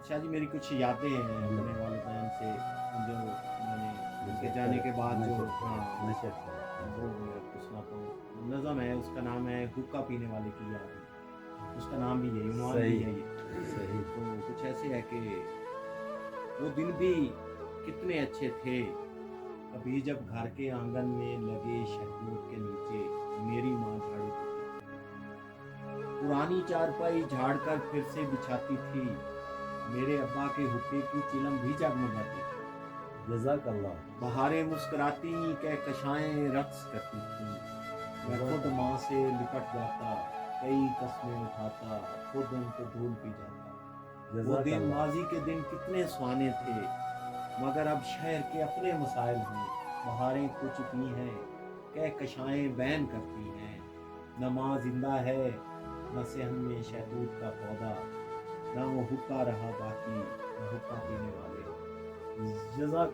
शाह जी मेरी कुछ यादें हैं अपने वालिदैन से, जो मैंने उनके जाने के बाद जो, हाँ, नशे वो मैं आपको सुनाता हूँ। नज़म है, उसका नाम है हुक्का पीने वाले की याद। उसका नाम भी यही, उन्वान भी सही यही सही। है। तो कुछ ऐसे है कि वो दिन भी कितने अच्छे थे, कभी जब घर के आंगन में लगे शहतूत के नीचे मेरी माँ झाड़ू देती थी, पुरानी चारपाई झाड़ कर फिर से बिछाती थी, मेरे अब्बा के हुक्के की चिलम भी जगमगाती थी, जज़ाकल्लाह। बहारें मुस्कुराती, कहकशाएं रक्स करती थी, मैं खुद माँ से लिपट जाता, कई कस्में उठाता, खुद उनको भूल भी जाता। वो दिन, जज़ाकल्लाह। माजी के दिन कितने सुहाने थे, मगर अब शहर के अपने मसाइल हैं, बहारें खो चुकी हैं, कहकशाएं बैन करती हैं, न माँ जिंदा है, न सेहन में शहतूत का पौधा, न वो हुक्का रहा बाकी, न हुक्का पीने वाले। जज़ाक